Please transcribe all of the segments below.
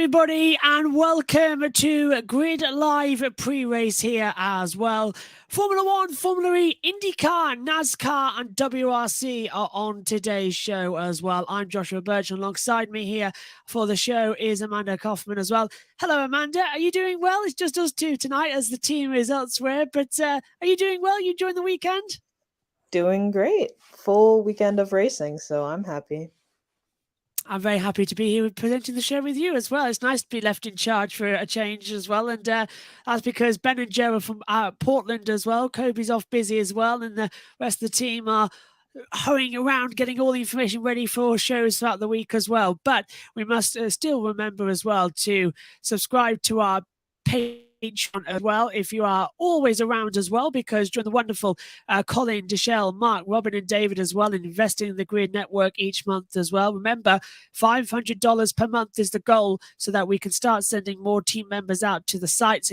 everybody, and welcome to Grid Live pre-race here as well. Formula One, Formula E, INDYCAR, NASCAR and WRC are on today's show as well. I'm Joshua Birch, and alongside me here for the show is Amanda Kaufman as well. Hello, Amanda. Are you doing well? It's just us two tonight as the team is elsewhere, but are you doing well? You enjoying the weekend? Doing great. Full weekend of racing, so I'm happy. I'm very happy to be here presenting the show with you as well. It's nice to be left in charge for a change as well. And that's because Ben and Joe are from Portland as well. Kobe's off busy as well. And the rest of the team are hurrying around, getting all the information ready for shows throughout the week as well. But we must still remember as well to subscribe to our page as well if you are always around as well, because during the wonderful Colin, Deshelle, Mark, Robin and David as well, and investing in the Grid Network each month as well. Remember, $500 per month is the goal so that we can start sending more team members out to the sites.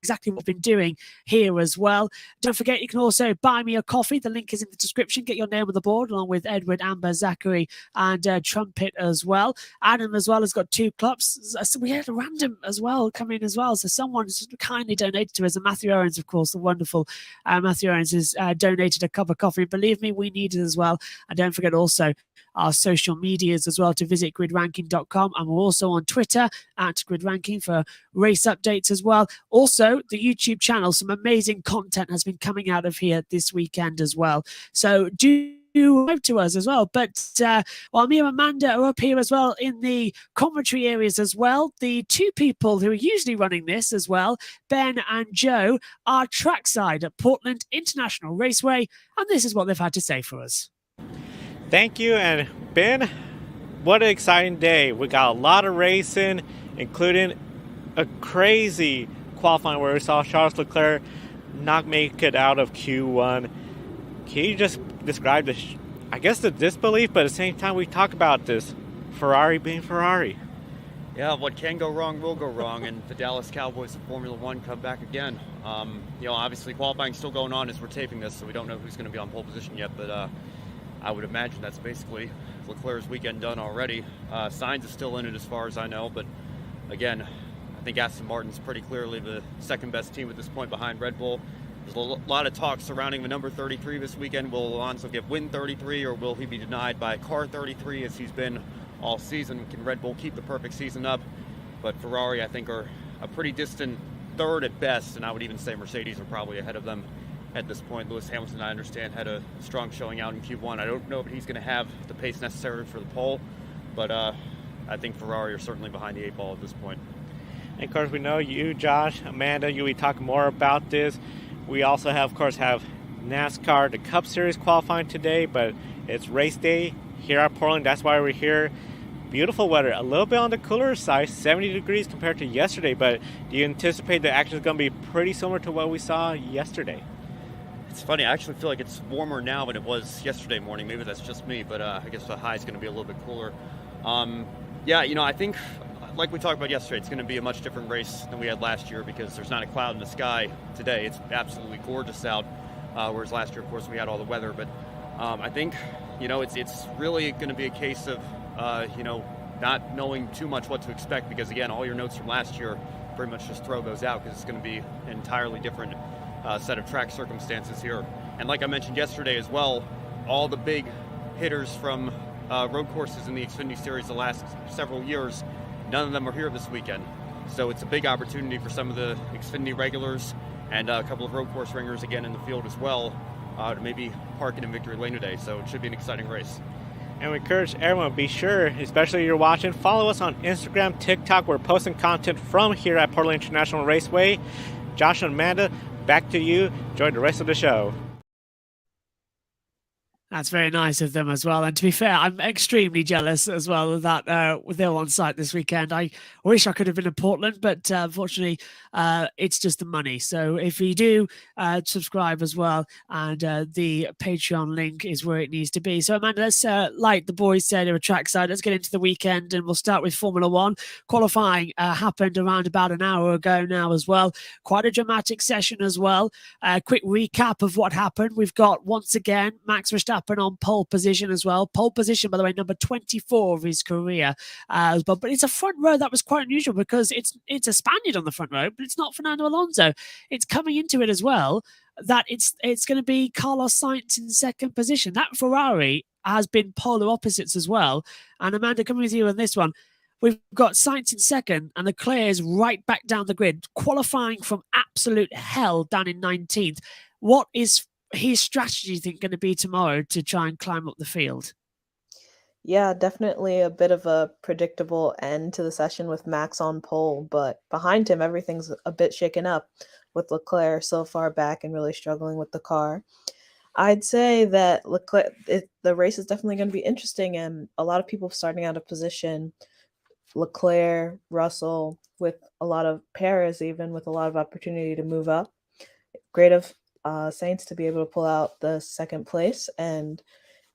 Exactly what we've been doing here as well. Don't forget, you can also buy me a coffee. The link is in the description. Get your name on the board along with Edward, Amber, Zachary and Trumpet as well. Adam as well has got 2 clubs. So we had a random as well come in as well. So someone's kindly donated to us. And Matthew Owens, of course, the wonderful Matthew Owens has donated a cup of coffee. Believe me, we need it as well. And don't forget also our social medias as well to visit gridranking.com. And we're also on Twitter at gridranking for race updates as well. Also, the YouTube channel, some amazing content has been coming out of here this weekend as well. So do write to us as well. But while me and Amanda are up here as well in the commentary areas as well, the 2 people who are usually running this as well, Ben and Joe, are trackside at Portland International Raceway. And this is what they've had to say for us. Thank you. And Ben, what an exciting day. We got a lot of racing, including a crazy qualifying where we saw Charles Leclerc not make it out of Q1. Can you just describe the disbelief, but at the same time we talk about this Ferrari being Ferrari? Yeah, what can go wrong will go wrong, and the Dallas Cowboys of Formula One come back again. Obviously qualifying's still going on as we're taping this, so we don't know who's going to be on pole position yet, but I would imagine that's basically Leclerc's weekend done already. Sainz is still in it as far as I know, but again, I think Aston Martin's pretty clearly the second best team at this point behind Red Bull. There's a lot of talk surrounding the number 33 this weekend. Will Alonso get win 33 or will he be denied by car 33 as he's been all season? Can Red Bull keep the perfect season up? But Ferrari, I think, are a pretty distant third at best, and I would even say Mercedes are probably ahead of them at this point. Lewis Hamilton, I understand, had a strong showing out in Q1. I don't know if he's going to have the pace necessary for the pole, but I think Ferrari are certainly behind the 8 ball at this point. And of course, we know you, Josh, Amanda, we talk more about this. We also have NASCAR, the Cup Series qualifying today, but it's race day here at Portland. That's why we're here. Beautiful weather, a little bit on the cooler side, 70 degrees compared to yesterday, but do you anticipate the action is going to be pretty similar to what we saw yesterday? It's funny, I actually feel like it's warmer now than it was yesterday morning. Maybe that's just me, but I guess the high is going to be a little bit cooler. I think, like we talked about yesterday, it's going to be a much different race than we had last year because there's not a cloud in the sky today. It's absolutely gorgeous out, whereas last year, of course, we had all the weather. But I think, it's really going to be a case of, not knowing too much what to expect because, again, all your notes from last year pretty much just throw those out because it's going to be an entirely different set of track circumstances here. And like I mentioned yesterday as well, all the big hitters from road courses in the Xfinity Series the last several years, none of them are here this weekend. So it's a big opportunity for some of the Xfinity regulars and a couple of road course ringers again in the field as well to maybe park it in victory lane today. So it should be an exciting race. And we encourage everyone, be sure, especially if you're watching, follow us on Instagram, TikTok. We're posting content from here at Portland International Raceway. Josh and Amanda, back to you. Enjoy the rest of the show. That's very nice of them as well. And to be fair, I'm extremely jealous as well of that they're on site this weekend. I wish I could have been in Portland, but unfortunately, it's just the money. So if you do subscribe as well, and the Patreon link is where it needs to be. So Amanda, let's, like the boys said, a trackside. Let's get into the weekend, and we'll start with Formula One. Qualifying happened around about an hour ago now as well. Quite a dramatic session as well. Quick recap of what happened. We've got, once again, Max Verstappen Verstappen on pole position as well. Pole position, by the way, number 24 of his career as well. But it's a front row that was quite unusual because it's a Spaniard on the front row, but it's not Fernando Alonso. It's coming into it as well that it's going to be Carlos Sainz in second position. That Ferrari has been polar opposites as well. And Amanda, coming with you on this one, we've got Sainz in second and Leclerc is right back down the grid, qualifying from absolute hell down in 19th. What is his strategy, you think, going to be tomorrow to try and climb up the field? Yeah, definitely a bit of a predictable end to the session with Max on pole, but behind him, everything's a bit shaken up with Leclerc so far back and really struggling with the car. I'd say that the race is definitely going to be interesting, and a lot of people starting out of position. Leclerc, Russell, with a lot of Perez, even with a lot of opportunity to move up. Great of Saints to be able to pull out the second place, and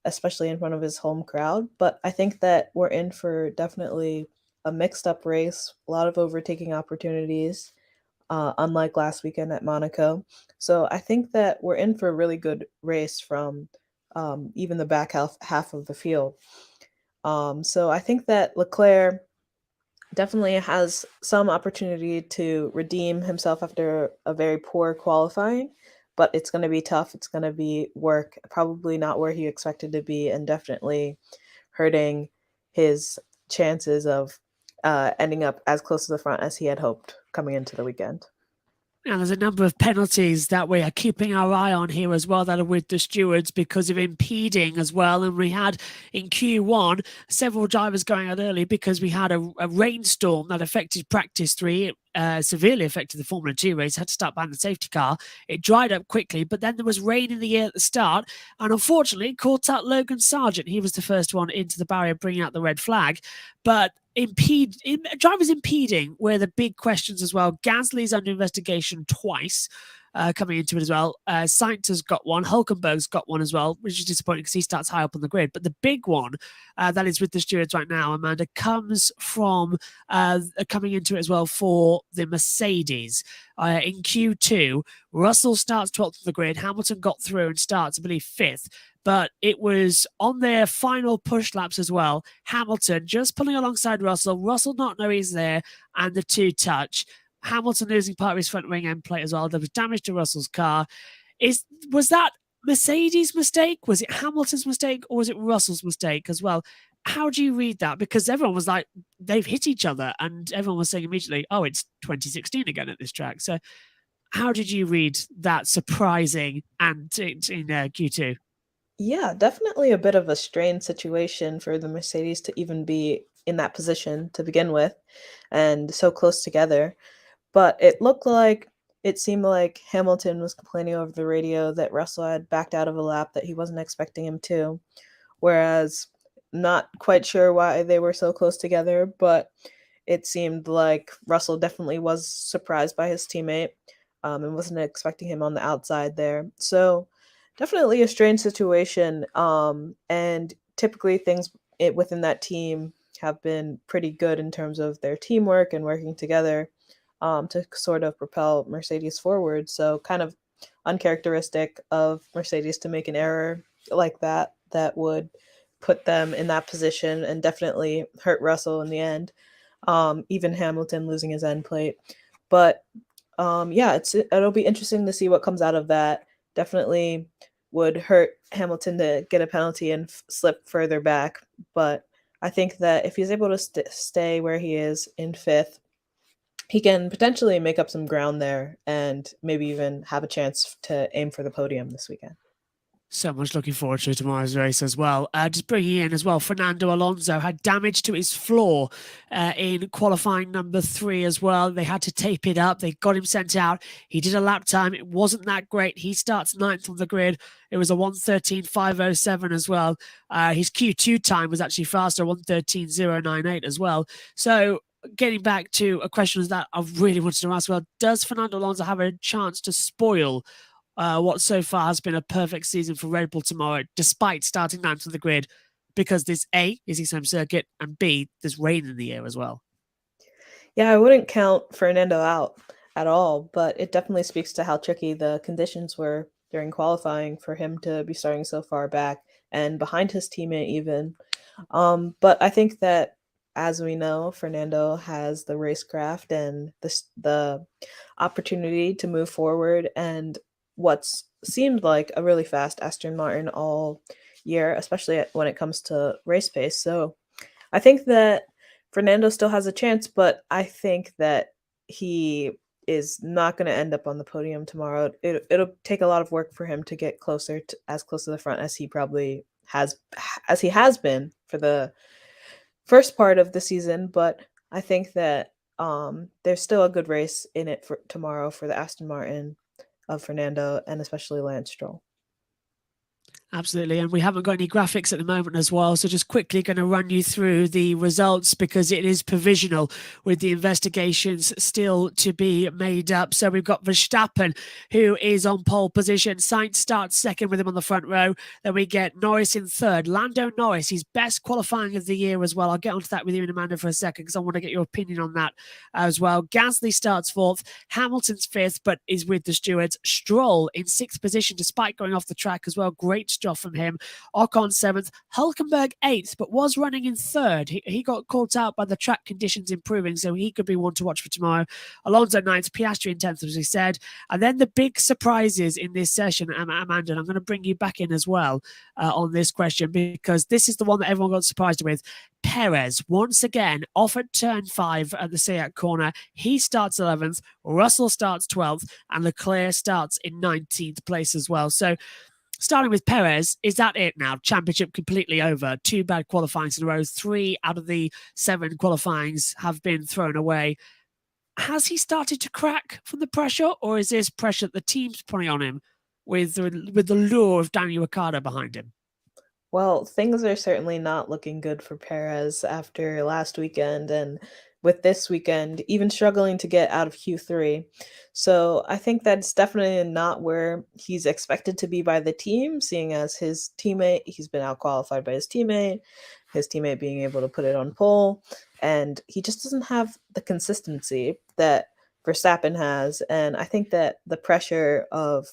especially in front of his home crowd. But I think that we're in for definitely a mixed up race, a lot of overtaking opportunities, unlike last weekend at Monaco. So I think that we're in for a really good race from even the back half of the field. So I think that Leclerc definitely has some opportunity to redeem himself after a very poor qualifying, but it's going to be tough. It's going to be work, probably not where he expected to be, and definitely hurting his chances of ending up as close to the front as he had hoped coming into the weekend. Now, there's a number of penalties that we are keeping our eye on here as well that are with the stewards because of impeding as well. And we had in Q1 several drivers going out early because we had a rainstorm that affected practice 3. Severely affected the Formula 2 race, had to start behind the safety car. It dried up quickly, but then there was rain in the air at the start, and unfortunately caught out Logan Sargent. He was the first one into the barrier, bringing out the red flag. But drivers impeding were the big questions as well. Gasly's under investigation twice. Coming into it as well. Sainz has got one. Hulkenberg's got one as well, which is disappointing because he starts high up on the grid. But the big one that is with the stewards right now, Amanda, comes from coming into it as well for the Mercedes. In Q2, Russell starts 12th on the grid. Hamilton got through and starts, I believe, 5th. But it was on their final push laps as well. Hamilton just pulling alongside Russell. Russell not know he's there, and the two touch. Hamilton losing part of his front wing end plate as well. There was damage to Russell's car. Was that Mercedes' mistake? Was it Hamilton's mistake? Or was it Russell's mistake as well? How do you read that? Because everyone was like, they've hit each other. And everyone was saying immediately, oh, it's 2016 again at this track. So how did you read that surprising and in Q2? Yeah, definitely a bit of a strange situation for the Mercedes to even be in that position to begin with and so close together. But it seemed like Hamilton was complaining over the radio that Russell had backed out of a lap that he wasn't expecting him to, whereas not quite sure why they were so close together, but it seemed like Russell definitely was surprised by his teammate and wasn't expecting him on the outside there. So definitely a strange situation, and typically things within that team have been pretty good in terms of their teamwork and working together to sort of propel Mercedes forward. So kind of uncharacteristic of Mercedes to make an error like that would put them in that position and definitely hurt Russell in the end, even Hamilton losing his end plate. But yeah, it'll be interesting to see what comes out of that. Definitely would hurt Hamilton to get a penalty and slip further back. But I think that if he's able to stay where he is in 5th, he can potentially make up some ground there and maybe even have a chance to aim for the podium this weekend. So much looking forward to tomorrow's race as well. Just bringing in as well, Fernando Alonso had damage to his floor in qualifying number 3 as well. They had to tape it up. They got him sent out. He did a lap time. It wasn't that great. He starts 9th on the grid. It was a 1:13.507 as well. His Q2 time was actually faster, 1:13.098 as well. So getting back to a question that I really wanted to ask, well, does Fernando Alonso have a chance to spoil what so far has been a perfect season for Red Bull tomorrow, despite starting 9th on the grid, because this A is his home circuit, and B, there's rain in the air as well? Yeah, I wouldn't count Fernando out at all, but it definitely speaks to how tricky the conditions were during qualifying for him to be starting so far back and behind his teammate even. But I think that, as we know, Fernando has the racecraft and the opportunity to move forward, and what's seemed like a really fast Aston Martin all year, especially when it comes to race pace. So I think that Fernando still has a chance, but I think that he is not going to end up on the podium tomorrow. It'll take a lot of work for him to get closer to, as close to the front as he probably has been for the first part of the season. But I think that there's still a good race in it for tomorrow for the Aston Martin of Fernando and especially Lance Stroll. Absolutely. And we haven't got any graphics at the moment as well. So just quickly going to run you through the results because it is provisional with the investigations still to be made up. So we've got Verstappen, who is on pole position. Sainz starts second with him on the front row. Then we get Norris in third. Lando Norris, his best qualifying of the year as well. I'll get onto that with you in Amanda for a second because I want to get your opinion on that as well. Gasly starts fourth. Hamilton's fifth, but is with the stewards. Stroll in sixth position despite going off the track as well. Great stuff from him. Ocon seventh, Hulkenberg eighth, but was running in third. He got caught out by the track conditions improving, so he could be one to watch for tomorrow. Alonso ninth, Piastri in 10th, as we said. And then the big surprises in this session, Amanda, and I'm going to bring you back in as well on this question because this is the one that everyone got surprised with. Perez, once again, off at turn 5 at the Seat corner. He starts 11th, Russell starts 12th, and Leclerc starts in 19th place as well. So starting with Perez, is that it now? Championship completely over. 2 bad qualifyings in a row. 3 out of the 7 qualifyings have been thrown away. Has he started to crack from the pressure, or is this pressure that the team's putting on him with the lure of Daniel Ricciardo behind him? Well, things are certainly not looking good for Perez after last weekend, and with this weekend, even struggling to get out of Q3. So I think that's definitely not where he's expected to be by the team, seeing as he's been out qualified by his teammate being able to put it on pole, and he just doesn't have the consistency that Verstappen has. And I think that the pressure of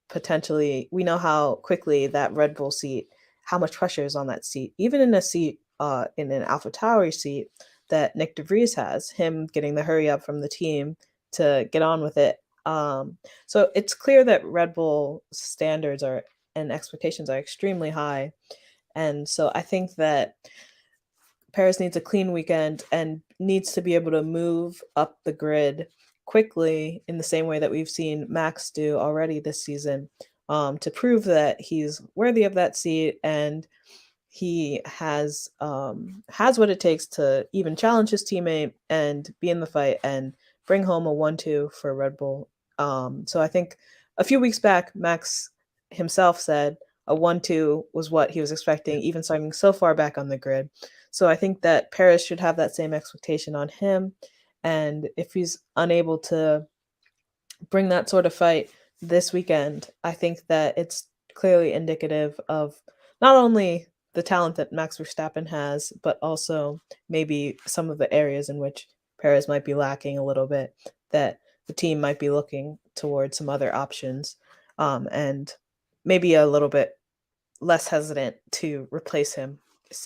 potentially, we know how quickly that Red Bull seat, how much pressure is on that seat, even in a seat, in an AlphaTauri seat that Nick DeVries has, him getting the hurry up from the team to get on with it. So it's clear that Red Bull standards and expectations are extremely high. And so I think that Perez needs a clean weekend and needs to be able to move up the grid quickly in the same way that we've seen Max do already this season, to prove that he's worthy of that seat and he has what it takes to even challenge his teammate and be in the fight and bring home a 1-2 for Red Bull. So I think a few weeks back, Max himself said a 1-2 was what he was expecting, even starting so far back on the grid. So I think that Perez should have that same expectation on him. And if he's unable to bring that sort of fight this weekend, I think that it's clearly indicative of not only the talent that Max Verstappen has, but also maybe some of the areas in which Perez might be lacking a little bit, that the team might be looking towards some other options, and maybe a little bit less hesitant to replace him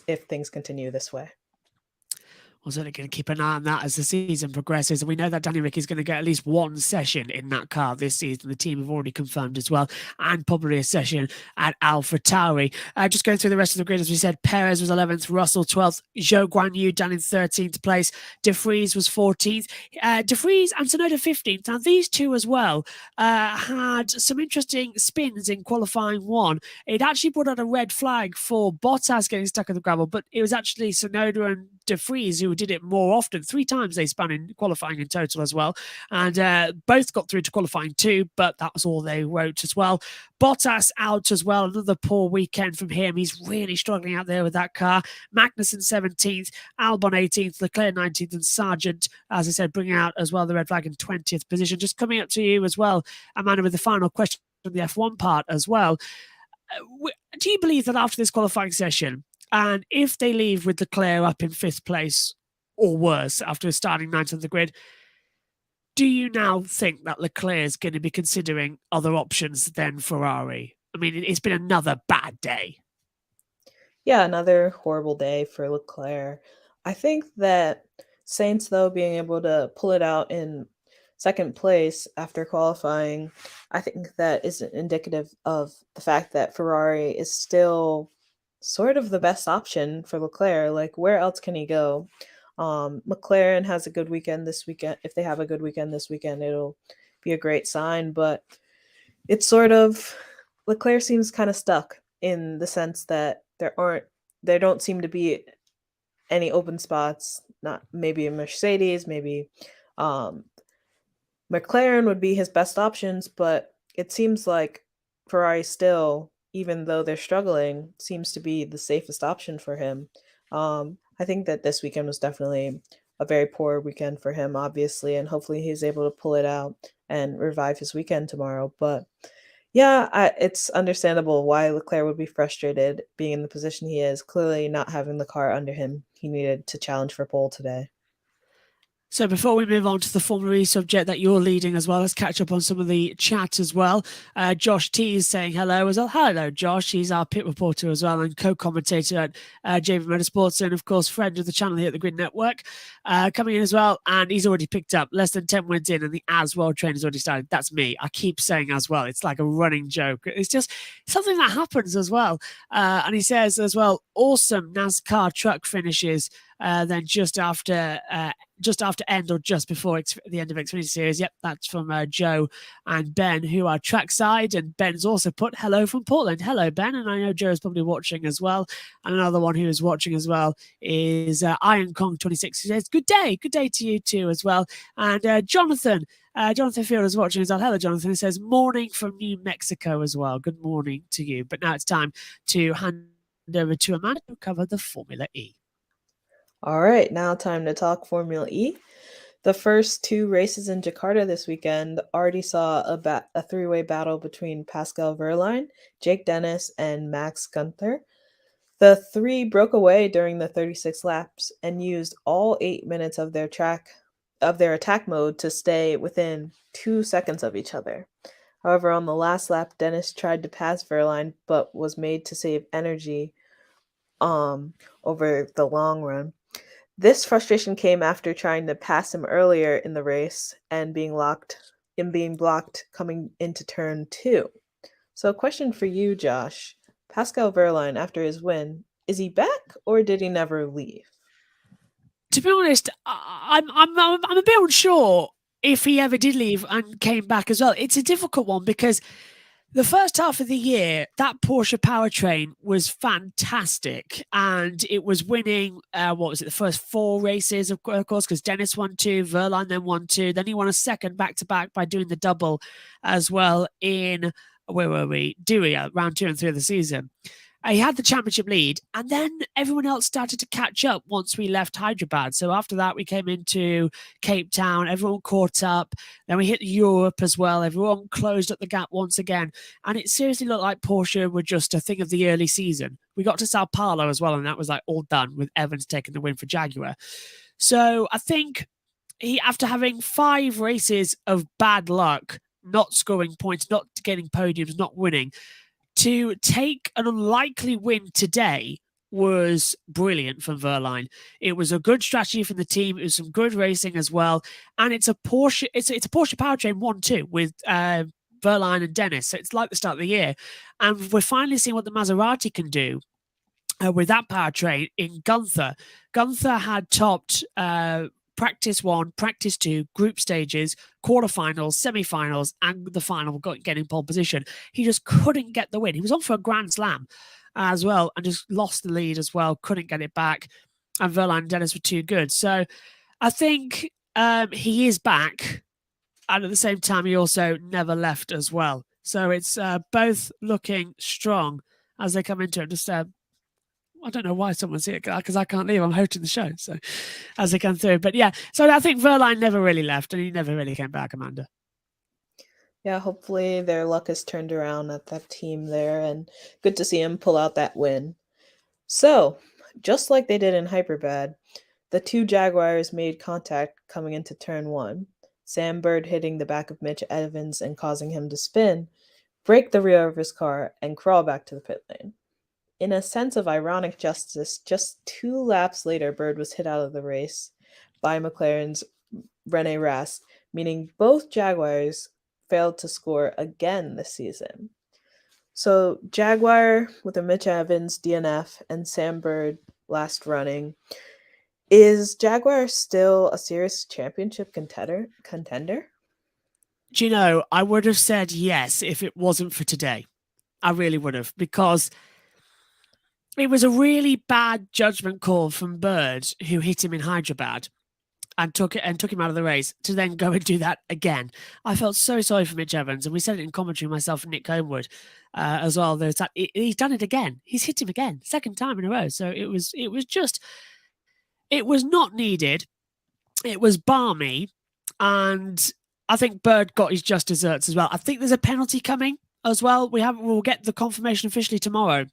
if things continue this way. We're certainly going to keep an eye on that as the season progresses. And we know that Danny Rick is going to get at least one session in that car this season. The team have already confirmed as well, and probably a session at AlphaTauri. Just going through the rest of the grid, as we said, Perez was 11th, Russell 12th, Zhou Guanyu down in 13th place, De Vries was 14th, De Vries and Tsunoda 15th. Now, these two as well had some interesting spins in qualifying 1. It actually brought out a red flag for Bottas getting stuck in the gravel, but it was actually Tsunoda and De Vries who did it more often. 3 times they spun in qualifying in total as well, and both got through to qualifying 2, but that was all they wrote as well. Bottas out as well, another poor weekend from him. He's really struggling out there with that car. Magnussen 17th, Albon 18th, Leclerc 19th, and Sargent, as I said, bringing out as well the red flag in 20th position. Just coming up to you as well, Amanda, with the final question from the F1 part as well. Do you believe that after this qualifying session, and if they leave with Leclerc up in 5th place or worse after starting 9th on the grid, do you now think that Leclerc is going to be considering other options than Ferrari? I mean, it's been another bad day. Yeah, another horrible day for Leclerc. I think that Saints, though, being able to pull it out in second place after qualifying, I think that is indicative of the fact that Ferrari is still sort of the best option for Leclerc. Like, where else can he go? McLaren has a good weekend this weekend. If they have a good weekend this weekend, it'll be a great sign. But it's sort of Leclerc seems kind of stuck in the sense that there don't seem to be any open spots. Not maybe a Mercedes, maybe um, McLaren would be his best options, but it seems like Ferrari still, even though they're struggling, seems to be the safest option for him. I think that this weekend was definitely a very poor weekend for him, obviously, and hopefully he's able to pull it out and revive his weekend tomorrow. But yeah, it's understandable why Leclerc would be frustrated being in the position he is, clearly not having the car under him. He needed to challenge for pole today. So before we move on to the Formula E subject that you're leading as well, let's catch up on some of the chat as well. Josh T is saying hello as well. Hello, Josh. He's our pit reporter as well and co-commentator at JV Motorsports and, of course, friend of the channel here at the Grid Network. Coming in as well, and he's already picked up less than 10 wins in and the As World Train has already started. That's me. I keep saying as well. It's like a running joke. It's just something that happens as well. And he says as well, awesome NASCAR truck finishes. Then just after end or just before the end of Xfinity Series. Yep, that's from Joe and Ben, who are trackside. And Ben's also put hello from Portland. Hello, Ben. And I know Joe's probably watching as well. And another one who is watching as well is Iron Kong 26, who says, good day to you too as well. And Jonathan Field is watching as well. Hello, Jonathan. He says, morning from New Mexico as well. Good morning to you. But now it's time to hand over to Amanda to cover the Formula E. All right, now time to talk Formula E. The first two races in Jakarta this weekend already saw a three-way battle between Pascal Wehrlein, Jake Dennis, and Max Gunther. The three broke away during the 36 laps and used all 8 minutes of their attack mode to stay within 2 seconds of each other. However, on the last lap, Dennis tried to pass Wehrlein but was made to save energy over the long run. This frustration came after trying to pass him earlier in the race and being blocked coming into turn 2. So a question for you, Josh. Pascal Wehrlein, after his win, is he back or did he never leave? To be honest, I'm a bit unsure if he ever did leave and came back as well. It's a difficult one because the first half of the year, that Porsche powertrain was fantastic, and it was winning, the first 4 races, of course, because Dennis won 2, Wehrlein then won 2, then he won a second back-to-back by doing the double as well in, where were we? Dewey, round 2 and 3 of the season. He had the championship lead, and then everyone else started to catch up once we left Hyderabad. So after that, we came into Cape Town. Everyone caught up. Then we hit Europe as well. Everyone closed up the gap once again. And it seriously looked like Porsche were just a thing of the early season. We got to Sao Paulo as well, and that was like all done with Evans taking the win for Jaguar. So I think after having 5 races of bad luck, not scoring points, not getting podiums, not winning, to take an unlikely win today was brilliant from Wehrlein. It was a good strategy from the team. It was some good racing as well. And it's a Porsche, it's a Porsche powertrain 1-2 with Wehrlein and Dennis. So it's like the start of the year. And we're finally seeing what the Maserati can do with that powertrain in Gunther. Gunther had topped practice 1, practice 2, group stages, quarterfinals, semifinals, and the final getting pole position. He just couldn't get the win. He was on for a Grand Slam as well and just lost the lead as well, couldn't get it back. And Wehrlein and Dennis were too good. So I think he is back. And at the same time, he also never left as well. So it's both looking strong as they come into it. Just I don't know why someone's here because I can't leave. I'm hosting the show. So as they come through. But yeah, so I think Wehrlein never really left and he never really came back, Amanda. Yeah, hopefully their luck has turned around at that team there and good to see him pull out that win. So, just like they did in Hyperbad, the 2 Jaguars made contact coming into turn 1. Sam Bird hitting the back of Mitch Evans and causing him to spin, break the rear of his car, and crawl back to the pit lane. in a sense of ironic justice, just 2 laps later, Bird was hit out of the race by McLaren's Rene Rast, meaning both Jaguars failed to score again this season. So Jaguar with a Mitch Evans DNF and Sam Bird last running. Is Jaguar still a serious championship contender? Do you know, I would have said yes if it wasn't for today. I really would have, because it was a really bad judgment call from Bird, who hit him in Hyderabad and took him out of the race, to then go and do that again. I felt so sorry for Mitch Evans, and we said it in commentary, myself and Nick Conewood as well. There's that he's done it again. He's hit him again, second time in a row. So it was not needed. It was balmy, and I think Bird got his just desserts as well. I think there's a penalty coming as well. We'll get the confirmation officially tomorrow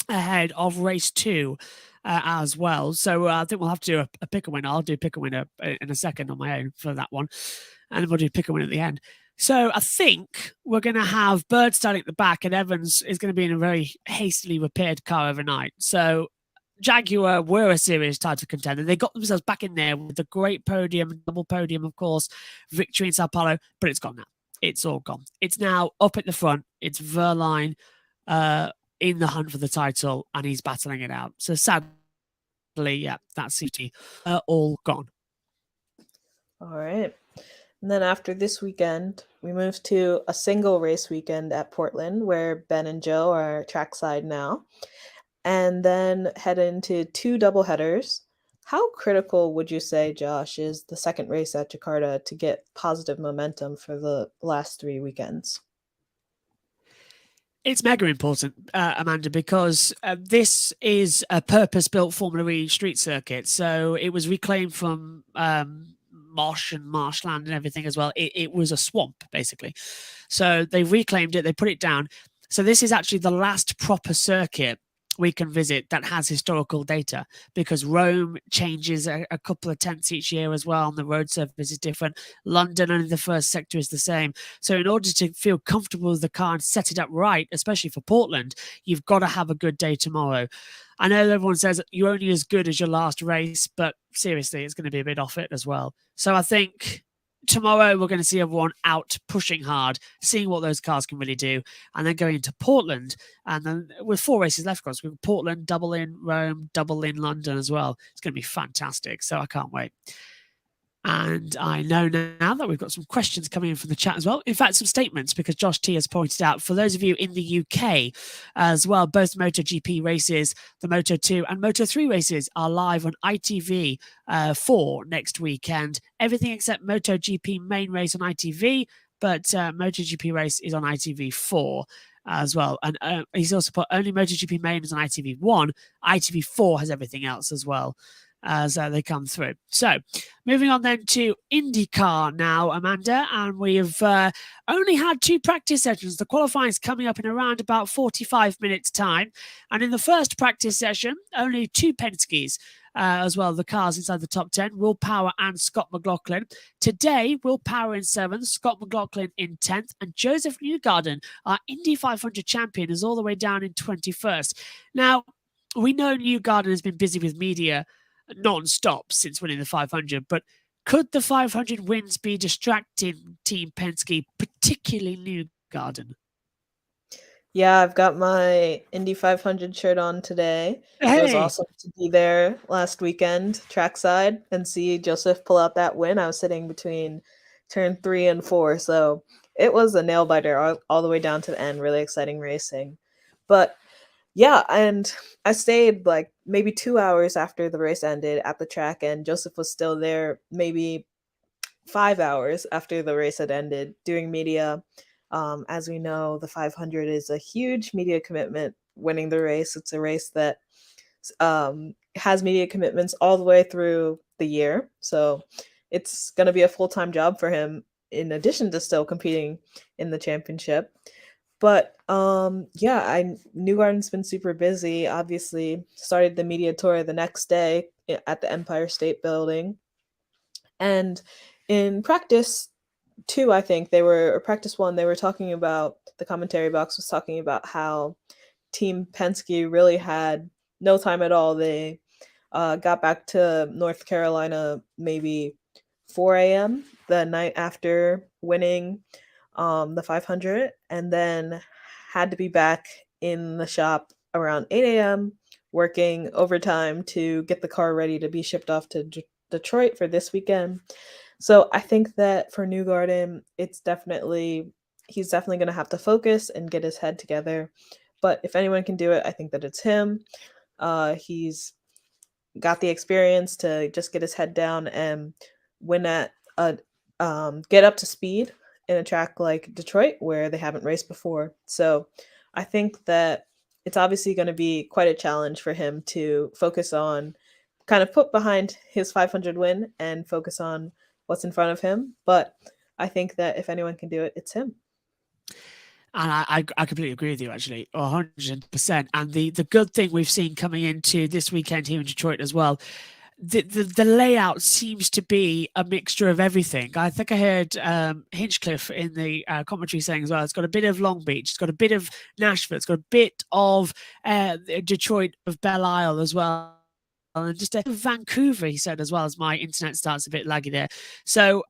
ahead of race 2 as well. So I think we'll have to do a pick a winner. I'll do pick a winner in a second on my own for that one, and then we'll do pick a winner at the end. So I think we're going to have Bird starting at the back, and Evans is going to be in a very hastily repaired car overnight. So Jaguar were a serious title contender. They got themselves back in there with the great podium, double podium, of course, victory in Sao Paulo, but it's gone now. It's all gone. It's now up at the front. It's Verline in the hunt for the title, and he's battling it out. So sadly, yeah, that's City all gone. All right. And then after this weekend, we move to a single race weekend at Portland, where Ben and Joe are trackside now, and then head into 2 doubleheaders. How critical would you say, Josh, is the second race at Jakarta to get positive momentum for the last 3 weekends? It's mega important, Amanda, because this is a purpose-built Formula E street circuit. So it was reclaimed from marsh and marshland and everything as well. It was a swamp, basically. So they reclaimed it, they put it down. So this is actually the last proper circuit we can visit that has historical data, because Rome changes a couple of tenths each year as well, and the road surface is different. London, only the first sector is the same. So in order to feel comfortable with the car and set it up right, especially for Portland, you've got to have a good day tomorrow. I know everyone says you're only as good as your last race, but seriously, it's going to be a bit off it as well. So I think tomorrow we're going to see everyone out pushing hard, seeing what those cars can really do, and then going into Portland. And then with 4 races left, of course, we've got Portland, double in Rome, double in London as well. It's going to be fantastic. So I can't wait. And I know now that we've got some questions coming in from the chat as well. In fact, some statements, because Josh T has pointed out, for those of you in the UK as well, both MotoGP races, the Moto2 and Moto3 races are live on ITV4 next weekend. Everything except MotoGP main race on ITV, but MotoGP race is on ITV4 as well. And he's also put only MotoGP main is on ITV1. ITV4 has everything else as well as they come through. So moving on then to INDYCAR now, Amanda, and we've only had 2 practice sessions. The qualifying is coming up in around about 45 minutes time, and in the first practice session only 2 Penske's as well, the cars inside the top 10, Will Power and Scott McLaughlin. Today, Will Power in 7th, Scott McLaughlin in 10th, and Josef Newgarden, our Indy 500 champion, is all the way down in 21st. Now, we know Newgarden has been busy with media non-stop since winning the 500, but could the 500 wins be distracting Team Penske, particularly Newgarden? Yeah, I've got my Indy 500 shirt on today. It was awesome to be there last weekend, trackside, and see Josef pull out that win. I was sitting between turn 3 and 4, so it was a nail-biter all the way down to the end. Really exciting racing. But yeah, and I stayed like maybe 2 hours after the race ended at the track, and Josef was still there maybe 5 hours after the race had ended doing media. As we know, the 500 is a huge media commitment. Winning the race, it's a race that has media commitments all the way through the year. So it's going to be a full-time job for him, in addition to still competing in the championship. But yeah, Newgarden's been super busy. Obviously, started the media tour the next day at the Empire State Building. And in practice 2, I think practice 1, they were talking about, the commentary box was talking about how Team Penske really had no time at all. They got back to North Carolina maybe 4 a.m. the night after winning the 500, and then had to be back in the shop around 8 a.m. working overtime to get the car ready to be shipped off to Detroit for this weekend. So I think that for Newgarden, he's definitely going to have to focus and get his head together. But if anyone can do it, I think that it's him. He's got the experience to just get his head down and win at get up to speed in a track like Detroit where they haven't raced before. So I think that it's obviously going to be quite a challenge for him to focus on, kind of put behind his 500 win and focus on what's in front of him. But I think that if anyone can do it, it's him. And I completely agree with you, actually, 100%. And the good thing we've seen coming into this weekend here in Detroit as well, the layout seems to be a mixture of everything. I think I heard Hinchcliffe in the commentary saying as well, it's got a bit of Long Beach, it's got a bit of Nashville, it's got a bit of Detroit, of Belle Isle as well. And just Vancouver, he said, as well, as my internet starts a bit laggy there. So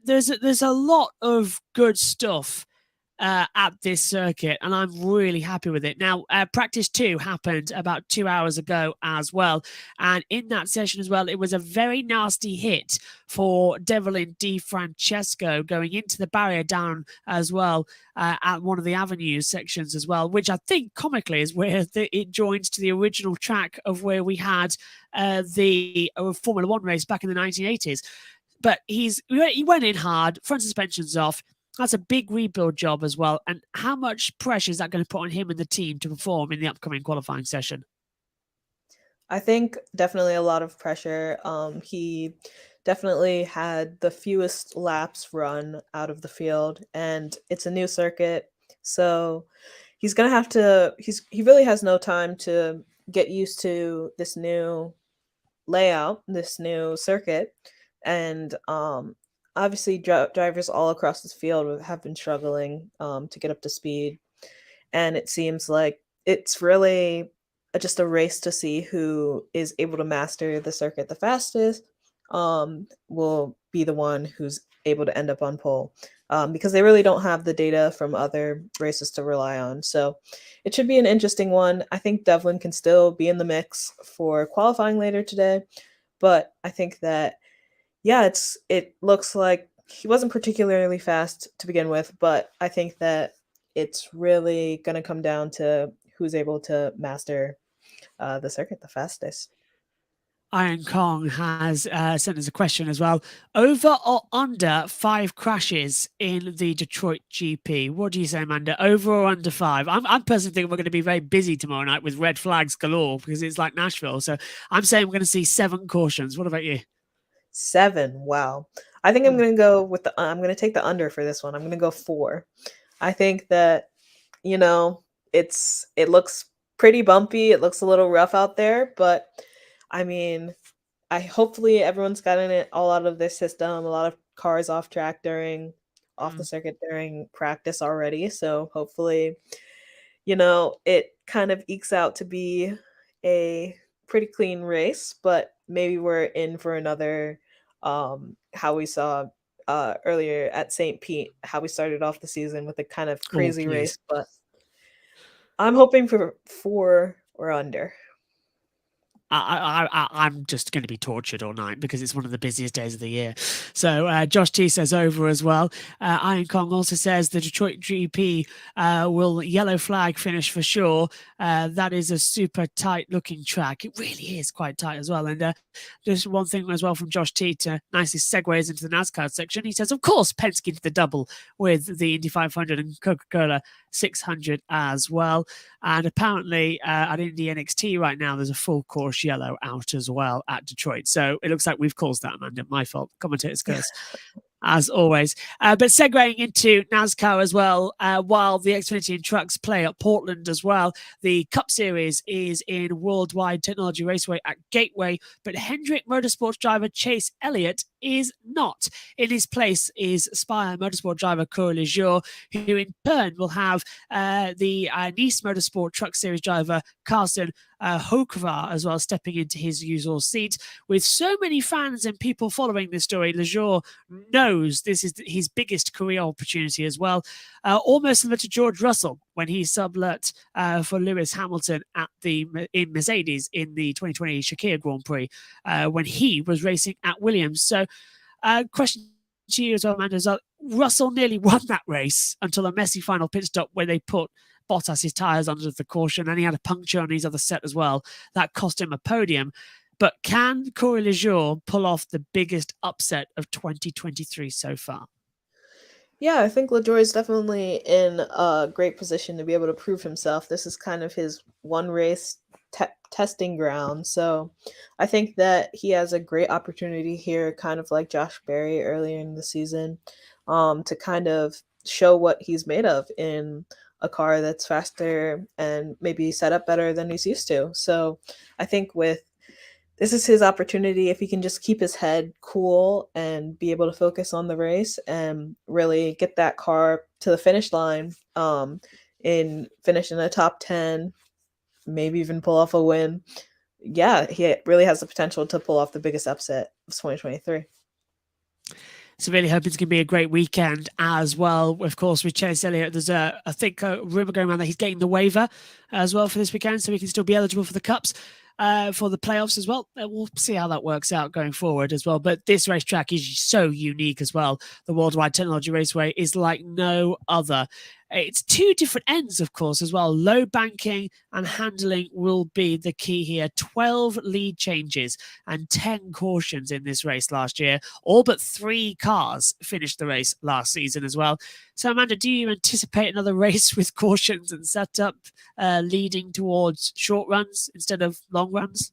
there's a lot of good stuff at this circuit, and I'm really happy with it. Now, practice 2 happened about 2 hours ago as well, and in that session as well, it was a very nasty hit for Devlin DiFrancesco going into the barrier down as well at one of the avenues sections as well, which I think comically is where it joins to the original track of where we had the Formula 1 race back in the 1980s. But he went in hard, front suspension's off. That's a big rebuild job as well. And how much pressure is that going to put on him and the team to perform in the upcoming qualifying session? I think definitely a lot of pressure. He definitely had the fewest laps run out of the field, and it's a new circuit. So he's going to have to, he really has no time to get used to this new layout, this new circuit. And obviously, drivers all across this field have been struggling to get up to speed. And it seems like it's really just a race to see who is able to master the circuit the fastest will be the one who's able to end up on pole, because they really don't have the data from other races to rely on. So it should be an interesting one. I think Devlin can still be in the mix for qualifying later today. But I think that, yeah, it looks like he wasn't particularly fast to begin with, but I think that it's really going to come down to who's able to master the circuit the fastest. Iron Kong has sent us a question as well. Over or under 5 crashes in the Detroit GP? What do you say, Amanda? Over or under 5? I'm personally thinking we're going to be very busy tomorrow night with red flags galore because it's like Nashville. So I'm saying we're going to see 7 cautions. What about you? 7. Wow. I think I'm going to go with I'm going to take the under for this one. I'm going to go 4. I think that, it looks pretty bumpy. It looks a little rough out there, but I mean, hopefully everyone's gotten it all out of their system. A lot of cars off track off the circuit during practice already. So hopefully, it kind of ekes out to be a pretty clean race, but maybe we're in for another, how we saw earlier at St. Pete, how we started off the season with a kind of crazy race. But I'm hoping for 4 or under. I'm just going to be tortured all night because it's one of the busiest days of the year. So Josh T says over as well. Iron Kong also says the Detroit GP will yellow flag finish for sure. That is a super tight looking track. It really is quite tight as well. And just one thing as well from Josh T to nicely segues into the NASCAR section. He says, of course, Penske did the double with the Indy 500 and Coca-Cola 600 as well. And apparently at Indy NXT right now, there's a full course yellow out as well at Detroit. So it looks like we've caused that, Amanda. My fault. Commentator's curse. As always. But segueing into NASCAR as well, while the Xfinity and trucks play at Portland as well, the Cup Series is in Worldwide Technology Raceway at Gateway, but Hendrick Motorsports driver Chase Elliott is not. In his place is Spire Motorsport driver Corey Lejeune, who in turn will have the Nice Motorsport Truck Series driver Carsten Hoekvar as well, stepping into his usual seat. With so many fans and people following this story, Lejeune knows this is his biggest career opportunity as well. Almost similar to George Russell when he sublet for Lewis Hamilton in Mercedes in the 2020 Shakir Grand Prix when he was racing at Williams. So question to you as well, Amanda, is Russell nearly won that race until a messy final pit stop where they put Bottas's tyres under the caution, and he had a puncture on his other set as well. That cost him a podium. But can Corey Lejeune pull off the biggest upset of 2023 so far? Yeah, I think LaJoy is definitely in a great position to be able to prove himself. This is kind of his one race testing ground. So I think that he has a great opportunity here, kind of like Josh Berry earlier in the season, to kind of show what he's made of in a car that's faster and maybe set up better than he's used to. So I think this is his opportunity if he can just keep his head cool and be able to focus on the race and really get that car to the finish line, in finishing the top 10, maybe even pull off a win. Yeah, he really has the potential to pull off the biggest upset of 2023. So really hoping it's going to be a great weekend as well. Of course, with Chase Elliott, there's I think a rumor going around that he's getting the waiver as well for this weekend, so he can still be eligible for the Cups. For the playoffs as well. We'll see how that works out going forward as well. But this racetrack is so unique as well. The Worldwide Technology Raceway is like no other. It's two different ends, of course, as well. Low banking and handling will be the key here. 12 lead changes and 10 cautions in this race last year. All but 3 cars finished the race last season as well. So, Amanda, do you anticipate another race with cautions and setup leading towards short runs instead of long runs?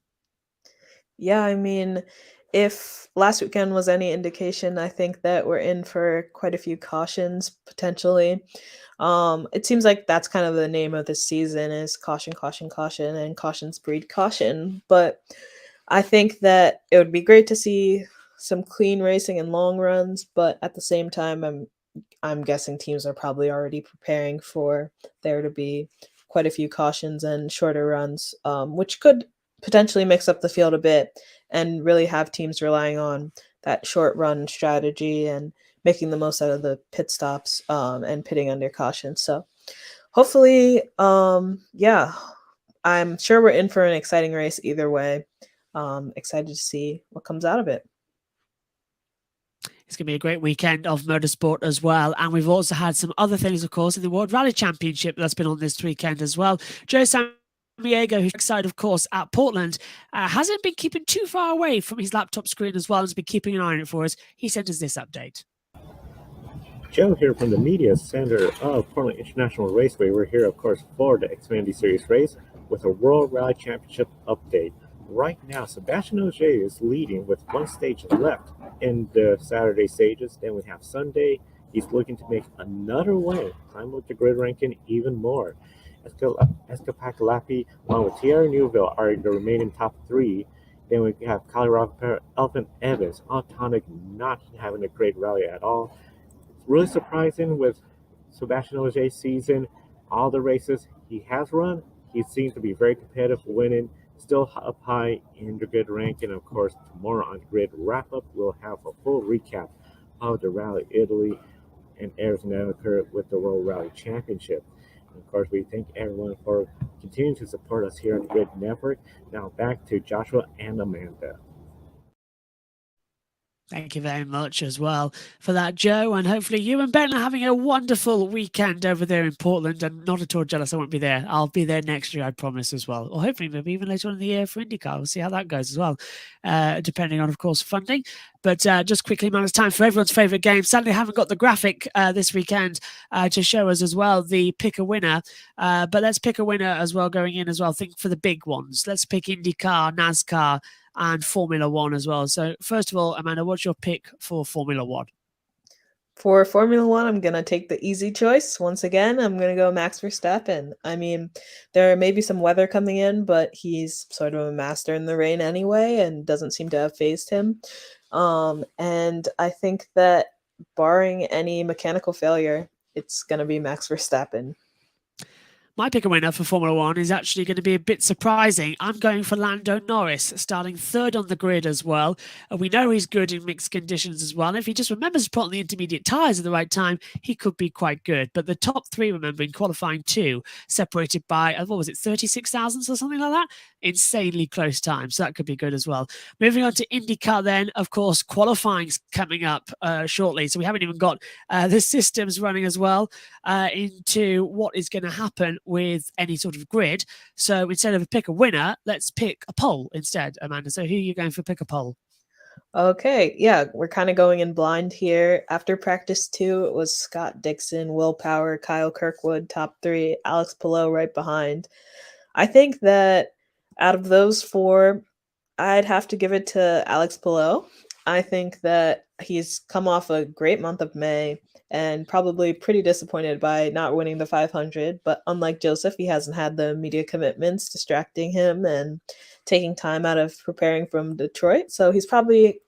Yeah, I mean, if last weekend was any indication, I think that we're in for quite a few cautions potentially. It seems like that's kind of the name of this season is caution, caution, caution, and cautions breed caution. But I think that it would be great to see some clean racing and long runs. But at the same time, I'm guessing teams are probably already preparing for there to be quite a few cautions and shorter runs, which could potentially mix up the field a bit and really have teams relying on that short run strategy and making the most out of the pit stops and pitting under caution. So hopefully, yeah, I'm sure we're in for an exciting race either way. Excited to see what comes out of it. It's going to be a great weekend of motorsport as well. And we've also had some other things, of course, in the World Rally Championship that's been on this weekend as well. Joe Diego, who's excited, of course, at Portland, hasn't been keeping too far away from his laptop screen as well, has been keeping an eye on it for us. He sent us this update. Joe here from the media center of Portland International Raceway. We're here, of course, for the Xfinity Series race with a World Rally Championship update. Right now, Sebastian Ogier is leading with one stage left in the Saturday stages. Then we have Sunday. He's looking to make another win, climb up the grid ranking even more. Escapacalapi, along with Thierry Neuville, are the remaining top 3. Then we have Colorado Elfin Evans, Autonic not having a great rally at all. Really surprising with Sebastian Ogier's season. All the races he has run, he seems to be very competitive, winning, still up high in the grid ranking. Of course, tomorrow on the grid wrap-up, we'll have a full recap of the Rally Italy and Arizona with the World Rally Championship. And of course, we thank everyone for continuing to support us here on the Grid Network. Now back to Joshua and Amanda. Thank you very much as well for that, Joe. And hopefully you and Ben are having a wonderful weekend over there in Portland. And not at all jealous I won't be there. I'll be there next year, I promise, as well. Or hopefully maybe even later on in the year for INDYCAR. We'll see how that goes as well, depending on, of course, funding. But just quickly, man, it's time for everyone's favourite game. Sadly, I haven't got the graphic this weekend to show us as well, the pick a winner. But let's pick a winner as well going in as well. I think for the big ones. Let's pick INDYCAR, NASCAR, and Formula One as well. So first of all, Amanda, what's your pick for Formula One? For Formula One, I'm going to take the easy choice. Once again, I'm going to go Max Verstappen. I mean, there may be some weather coming in, but he's sort of a master in the rain anyway and doesn't seem to have phased him. And I think that barring any mechanical failure, it's going to be Max Verstappen. My pick a winner for Formula One is actually going to be a bit surprising. I'm going for Lando Norris, starting third on the grid as well. We know he's good in mixed conditions as well. And if he just remembers to put on the intermediate tyres at the right time, he could be quite good. But the top three, remember, in qualifying two, separated by, what was it, 36 thousandths or something like that? Insanely close time. So that could be good as well. Moving on to INDYCAR then, of course, qualifying's coming up shortly. So we haven't even got the systems running as well into what is going to happen with any sort of grid. So instead of pick a winner, let's pick a poll instead, Amanda. So who are you going for pick a poll? Okay, yeah, we're kind of going in blind here. After practice 2, it was Scott Dixon, Will Power, Kyle Kirkwood, top 3, Alex Palou right behind. I think that out of those 4, I'd have to give it to Alex Palou. I think that he's come off a great month of May and probably pretty disappointed by not winning the 500. But unlike Josef, he hasn't had the media commitments distracting him and taking time out of preparing from Detroit. So he's probably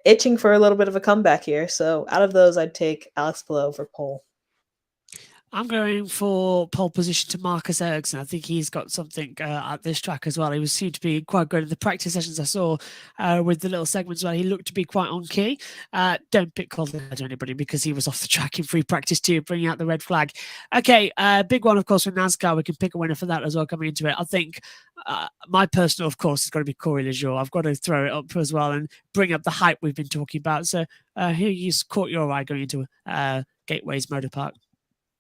itching for a little bit of a comeback here. So out of those, I'd take Alex Palou for pole. I'm going for pole position to Marcus Ericsson. I think he's got something at this track as well. He seemed to be quite good in the practice sessions I saw with the little segments where he looked to be quite on key. Don't pick Colton to anybody because he was off the track in free practice too, bringing out the red flag. Okay, big one, of course, for NASCAR. We can pick a winner for that as well coming into it. I think my personal, of course, has got to be Corey LaJoie. I've got to throw it up as well and bring up the hype we've been talking about. So who you caught your eye going into Gateways Motor Park?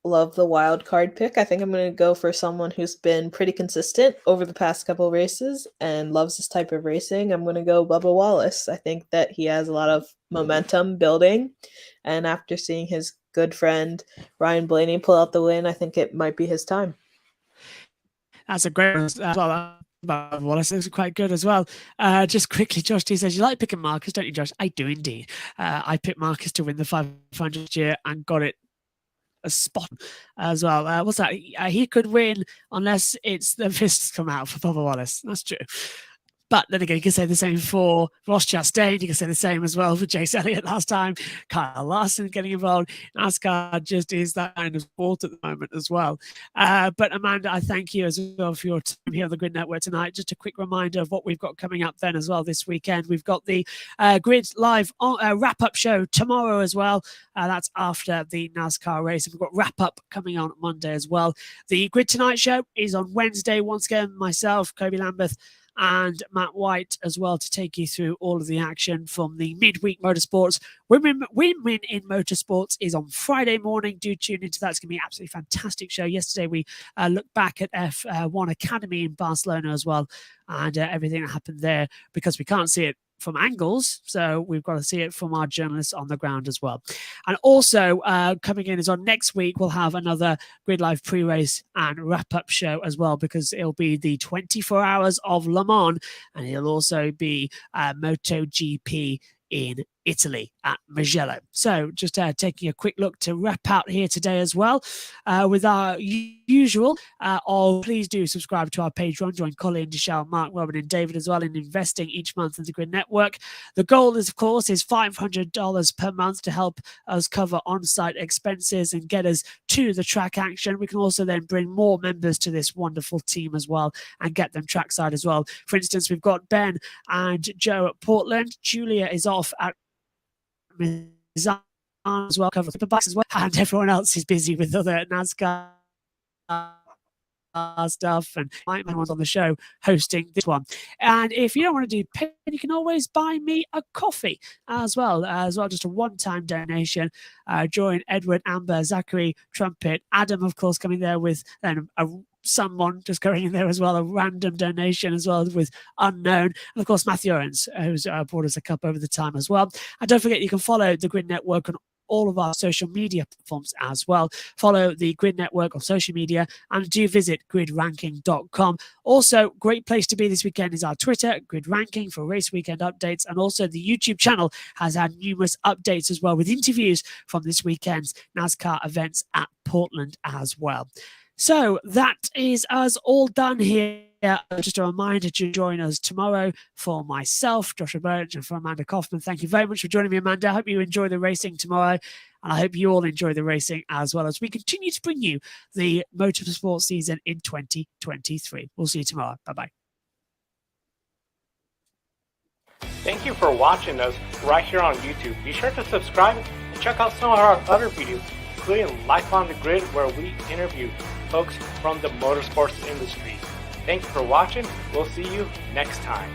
Love the wild card pick. I think I'm going to go for someone who's been pretty consistent over the past couple of races and loves this type of racing. I'm going to go Bubba Wallace. I think that he has a lot of momentum building, and after seeing his good friend Ryan Blaney pull out the win, I think it might be his time. That's a great one as well. Wallace is quite good as well. Just quickly, Josh T says, you like picking Marcus, don't you, Josh? I do indeed. I picked Marcus to win the 500 year and got it a spot as well. What's that? He could win unless it's the fists come out for Bubba Wallace. That's true. But then again, you can say the same for Ross Chastain. You can say the same as well for Chase Elliott last time. Kyle Larson getting involved. NASCAR just is that kind of sport at the moment as well. But Amanda, I thank you as well for your time here on the Grid Network tonight. Just a quick reminder of what we've got coming up then as well this weekend. We've got the Grid Live wrap-up show tomorrow as well. That's after the NASCAR race. And we've got wrap-up coming on Monday as well. The Grid Tonight show is on Wednesday. Once again, myself, Kobe Lambeth, and Matt White as well to take you through all of the action from the midweek motorsports. Women in Motorsports is on Friday morning. Do tune into that. It's going to be an absolutely fantastic show. Yesterday, we looked back at F1 Academy in Barcelona as well and everything that happened there because we can't see it from angles, so we've got to see it from our journalists on the ground as well. And also coming in is on next week, we'll have another Grid Live pre-race and wrap-up show as well because it'll be the 24 hours of Le Mans and it'll also be MotoGP in Italy at Mugello. So just taking a quick look to wrap out here today as well with our usual please do subscribe to our Patreon, join Colin, Deshelle, Mark, Robin and David as well in investing each month in the Grid Network. The goal is, of course, is $500 per month to help us cover on-site expenses and get us to the track action. We can also then bring more members to this wonderful team as well and get them trackside as well. For instance, we've got Ben and Joe at Portland. Julia is off at as well, cover the bikes as well, and everyone else is busy with other NASCAR stuff, and my one's on the show hosting this one. And if you don't want to do pay, you can always buy me a coffee as well, just a one-time donation. Join Edward, Amber, Zachary, Trumpet, Adam, of course, coming there with someone just going in there as well, a random donation as well with Unknown, and of course Matthew Owens, who's brought us a cup over the time as well. And don't forget, you can follow the Grid Network on all of our social media platforms as well. Follow the Grid Network on social media and do visit gridranking.com. Also, great place to be this weekend is our Twitter, Grid Ranking, for race weekend updates. And also the YouTube channel has had numerous updates as well with interviews from this weekend's NASCAR events at Portland as well. So that is us all done here. Just a reminder to join us tomorrow for myself, Joshua Birch, and for Amanda Kaufman. Thank you very much for joining me, Amanda. I hope you enjoy the racing tomorrow, and I hope you all enjoy the racing as well as we continue to bring you the motorsport season in 2023. We'll see you tomorrow. Bye-bye. Thank you for watching us right here on YouTube. Be sure to subscribe and check out some of our other videos, including Life on the Grid, where we interview folks from the motorsports industry. Thank you for watching. We'll see you next time.